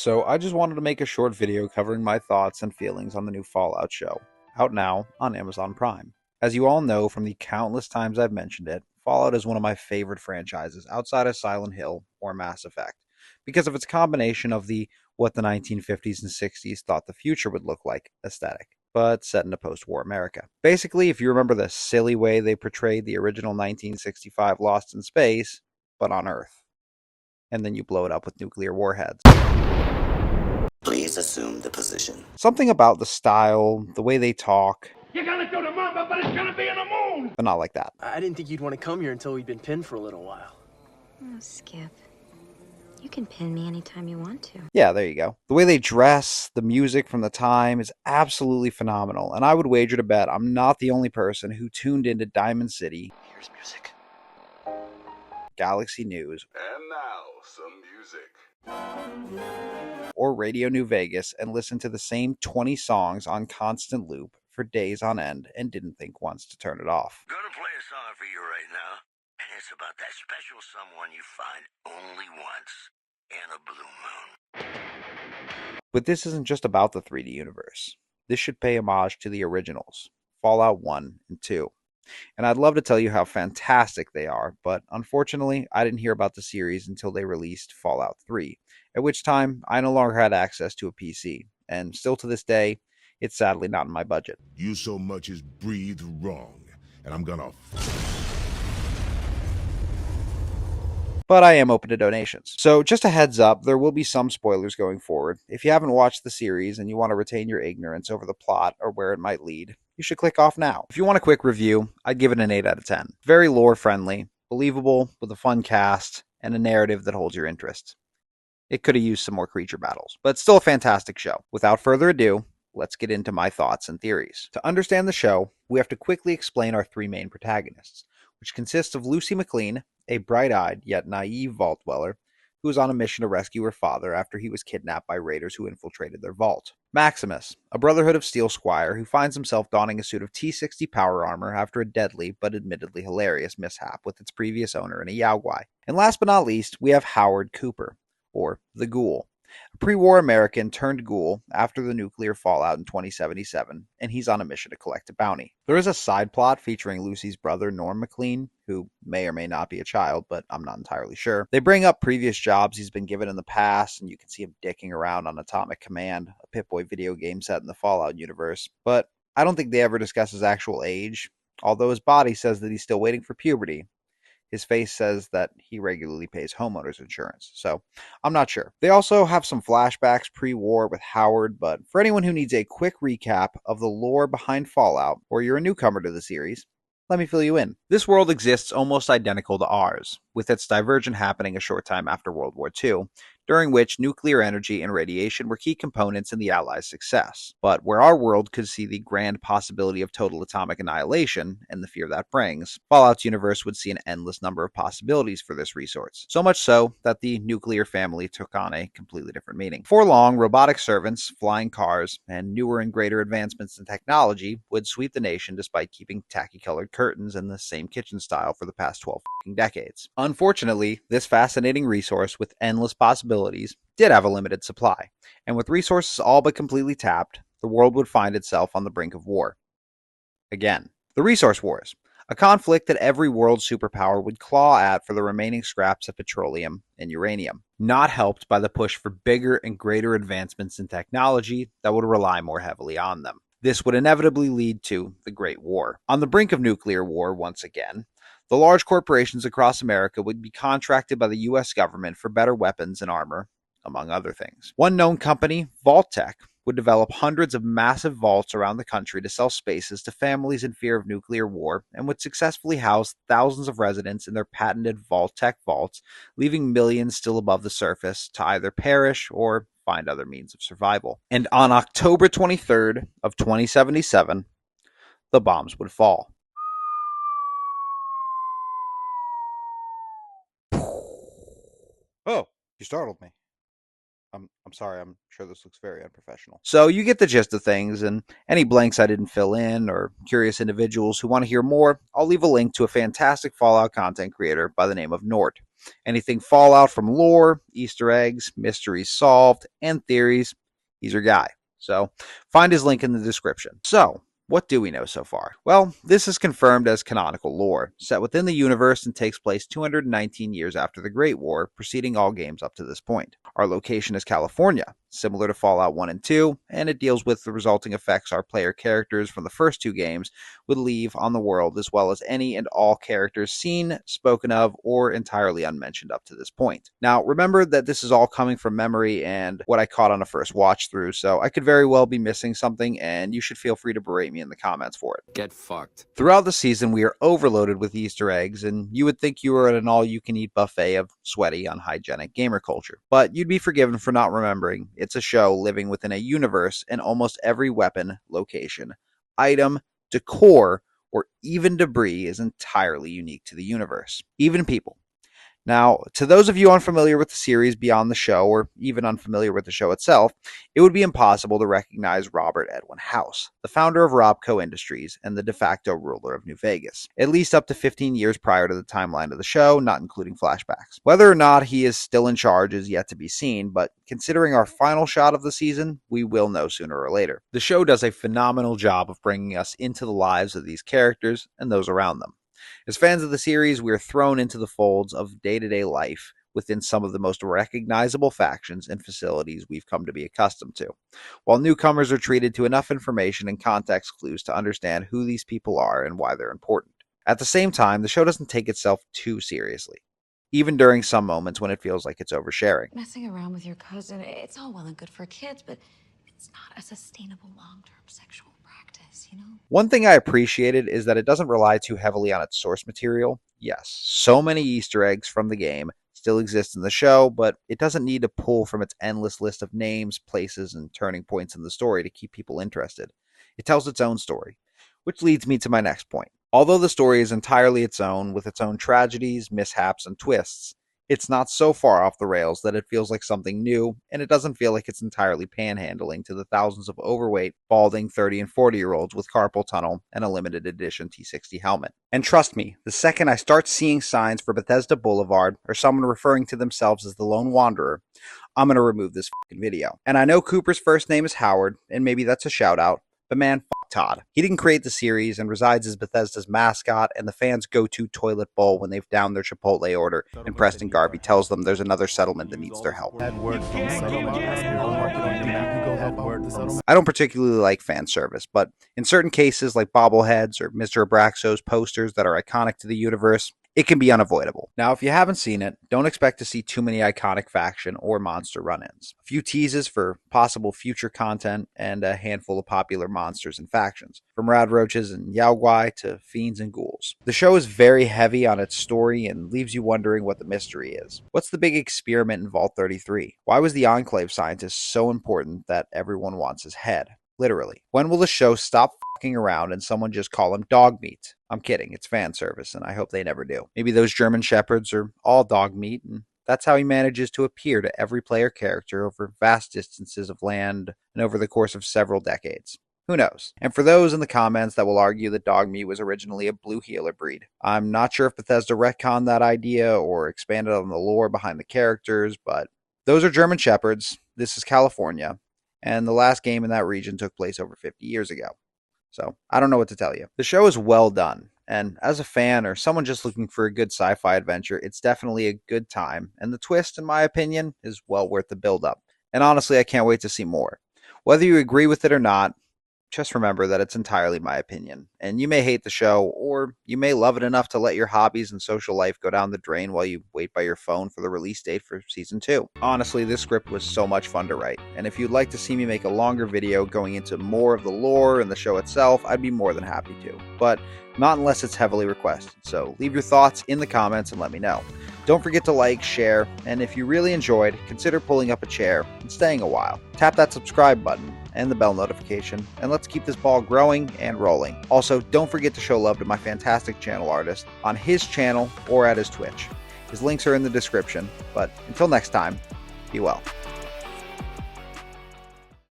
So I just wanted to make a short video covering my thoughts and feelings on the new Fallout show, out now on Amazon Prime. As you all know from the countless times I've mentioned it, Fallout is one of my favorite franchises outside of Silent Hill or Mass Effect, because of its combination of the what the 1950s and 60s thought the future would look like aesthetic, but set in a post-war America. Basically, if you remember the silly way they portrayed the original 1965 Lost in Space, but on Earth, and then you blow it up with nuclear warheads. Please assume the position. Something about the style, the way they talk, You're gonna go to Mamba, but it's gonna be in the moon! but not like that. I didn't think you'd want to come here until we'd been pinned for a little while. Oh, Skip. You can pin me anytime you want to. Yeah, there you go. The way they dress, the music from the time is absolutely phenomenal, and I would wager to bet I'm not the only person who tuned into Diamond City, Here's music. Galaxy News, And now, some music. or Radio New Vegas and listened to the same 20 songs on constant loop for days on end and didn't think once to turn it off. Gonna play a song for you right now, and it's about that special someone you find only once in a blue moon. But this isn't just about the 3D universe. This should pay homage to the originals, Fallout 1 and 2. And I'd love to tell you how fantastic they are, but unfortunately, I didn't hear about the series until they released Fallout 3, at which time I no longer had access to a PC, and still to this day, it's sadly not in my budget. You so much as breathe wrong, and I'm gonna. But I am open to donations. So just a heads up, there will be some spoilers going forward. If you haven't watched the series and you want to retain your ignorance over the plot or where it might lead, you should click off now. If you want a quick review, I'd give it an 8 out of 10. Very lore friendly, believable, with a fun cast, and a narrative that holds your interest. It could have used some more creature battles, but it's still a fantastic show. Without further ado, let's get into my thoughts and theories. To understand the show, we have to quickly explain our three main protagonists, which consists of Lucy McLean, a bright-eyed yet naive vault dweller who is on a mission to rescue her father after he was kidnapped by raiders who infiltrated their vault. Maximus, a Brotherhood of Steel squire who finds himself donning a suit of T-60 power armor after a deadly but admittedly hilarious mishap with its previous owner in a Yaogwai. And last but not least, we have Howard Cooper, or the Ghoul, a pre-war American turned ghoul after the nuclear fallout in 2077, and he's on a mission to collect a bounty. There is a side plot featuring Lucy's brother Norm McLean, who may or may not be a child, but I'm not entirely sure. They bring up previous jobs he's been given in the past, and you can see him dicking around on Atomic Command, a Pip-Boy video game set in the Fallout universe, but I don't think they ever discuss his actual age, although his body says that he's still waiting for puberty. His face says that he regularly pays homeowners insurance, so I'm not sure. They also have some flashbacks pre-war with Howard, but for anyone who needs a quick recap of the lore behind Fallout, or you're a newcomer to the series, let me fill you in. This world exists almost identical to ours, with its divergent happening a short time after World War II, during which nuclear energy and radiation were key components in the Allies' success. But where our world could see the grand possibility of total atomic annihilation, and the fear that brings, Fallout's universe would see an endless number of possibilities for this resource. So much so that the nuclear family took on a completely different meaning. Before long, robotic servants, flying cars, and newer and greater advancements in technology would sweep the nation despite keeping tacky-colored curtains in the same kitchen style for the past 12 decades. Unfortunately, this fascinating resource with endless possibilities did have a limited supply, and with resources all but completely tapped, the world would find itself on the brink of war. Again, the Resource Wars, a conflict that every world superpower would claw at for the remaining scraps of petroleum and uranium, not helped by the push for bigger and greater advancements in technology that would rely more heavily on them. This would inevitably lead to the Great War. On the brink of nuclear war once again, the large corporations across America would be contracted by the US government for better weapons and armor, among other things. One known company, Vault-Tec, would develop hundreds of massive vaults around the country to sell spaces to families in fear of nuclear war, and would successfully house thousands of residents in their patented Vault-Tec vaults, leaving millions still above the surface to either perish or find other means of survival. And on October 23rd of 2077, the bombs would fall. Oh, you startled me. I'm sorry, I'm sure this looks very unprofessional. So you get the gist of things, and any blanks I didn't fill in, or curious individuals who want to hear more, I'll leave a link to a fantastic Fallout content creator by the name of Nort. Anything Fallout from lore, Easter eggs, mysteries solved, and theories, he's your guy. So find his link in the description. So, what do we know so far? Well, this is confirmed as canonical lore, set within the universe and takes place 219 years after the Great War, preceding all games up to this point. Our location is California, similar to Fallout 1 and 2, and it deals with the resulting effects our player characters from the first two games would leave on the world, as well as any and all characters seen, spoken of, or entirely unmentioned up to this point. Now, remember that this is all coming from memory and what I caught on a first watch through, so I could very well be missing something, and you should feel free to berate me in the comments for it. Get fucked. Throughout the season, we are overloaded with Easter eggs, and you would think you were at an all-you-can-eat buffet of sweaty, unhygienic gamer culture. But you'd be forgiven for not remembering it's a show living within a universe, and almost every weapon, location, item, decor, or even debris is entirely unique to the universe. Even people. Now, to those of you unfamiliar with the series beyond the show, or even unfamiliar with the show itself, it would be impossible to recognize Robert Edwin House, the founder of Robco Industries and the de facto ruler of New Vegas, at least up to 15 years prior to the timeline of the show, not including flashbacks. Whether or not he is still in charge is yet to be seen, but considering our final shot of the season, we will know sooner or later. The show does a phenomenal job of bringing us into the lives of these characters and those around them. As fans of the series, we are thrown into the folds of day-to-day life within some of the most recognizable factions and facilities we've come to be accustomed to, while newcomers are treated to enough information and context clues to understand who these people are and why they're important. At the same time, the show doesn't take itself too seriously, even during some moments when it feels like it's oversharing. Messing around with your cousin, it's all well and good for kids, but it's not a sustainable long-term sexual practice, you know? One thing I appreciated is that it doesn't rely too heavily on its source material. Yes, so many Easter eggs from the game still exist in the show, but it doesn't need to pull from its endless list of names, places, and turning points in the story to keep people interested. It tells its own story, which leads me to my next point. Although the story is entirely its own, with its own tragedies, mishaps, and twists, it's not so far off the rails that it feels like something new, and it doesn't feel like it's entirely panhandling to the thousands of overweight, balding 30 and 40-year-olds with carpal tunnel and a limited edition T60 helmet. And trust me, the second I start seeing signs for Bethesda Boulevard or someone referring to themselves as the Lone Wanderer, I'm going to remove this fucking video. And I know Cooper's first name is Howard, and maybe that's a shout out, but man, fuck Todd. He didn't create the series and resides as Bethesda's mascot and the fans' go-to toilet bowl when they've downed their Chipotle order and Preston Garvey tells them there's another settlement that needs their help. I don't particularly like fan service, but in certain cases like bobbleheads or Mr. Abraxo's posters that are iconic to the universe, it can be unavoidable. Now, if you haven't seen it, don't expect to see too many iconic faction or monster run-ins. A few teases for possible future content and a handful of popular monsters and factions, from rad roaches and YLYL to fiends and ghouls. The show is very heavy on its story and leaves you wondering what the mystery is. What's the big experiment in Vault 33? Why was the Enclave scientist so important that everyone wants his head? Literally. When will the show stop fucking around and someone just call him dog meat? I'm kidding, it's fan service, and I hope they never do. Maybe those German shepherds are all dog meat, and that's how he manages to appear to every player character over vast distances of land and over the course of several decades. Who knows? And for those in the comments that will argue that dog meat was originally a blue healer breed, I'm not sure if Bethesda retconned that idea or expanded on the lore behind the characters, but those are German shepherds, this is California, and the last game in that region took place over 50 years ago. So, I don't know what to tell you. The show is well done, and as a fan or someone just looking for a good sci-fi adventure, it's definitely a good time, and the twist, in my opinion, is well worth the build-up. And honestly, I can't wait to see more. Whether you agree with it or not, just remember that it's entirely my opinion, and you may hate the show, or you may love it enough to let your hobbies and social life go down the drain while you wait by your phone for the release date for Season 2. Honestly, this script was so much fun to write, and if you'd like to see me make a longer video going into more of the lore and the show itself, I'd be more than happy to, but not unless it's heavily requested, so leave your thoughts in the comments and let me know. Don't forget to like, share, and if you really enjoyed, consider pulling up a chair and staying a while. Tap that subscribe button and the bell notification, and let's keep this ball growing and rolling. Also, don't forget to show love to my fantastic channel artist on his channel or at his Twitch. His links are in the description, but until next time, be well.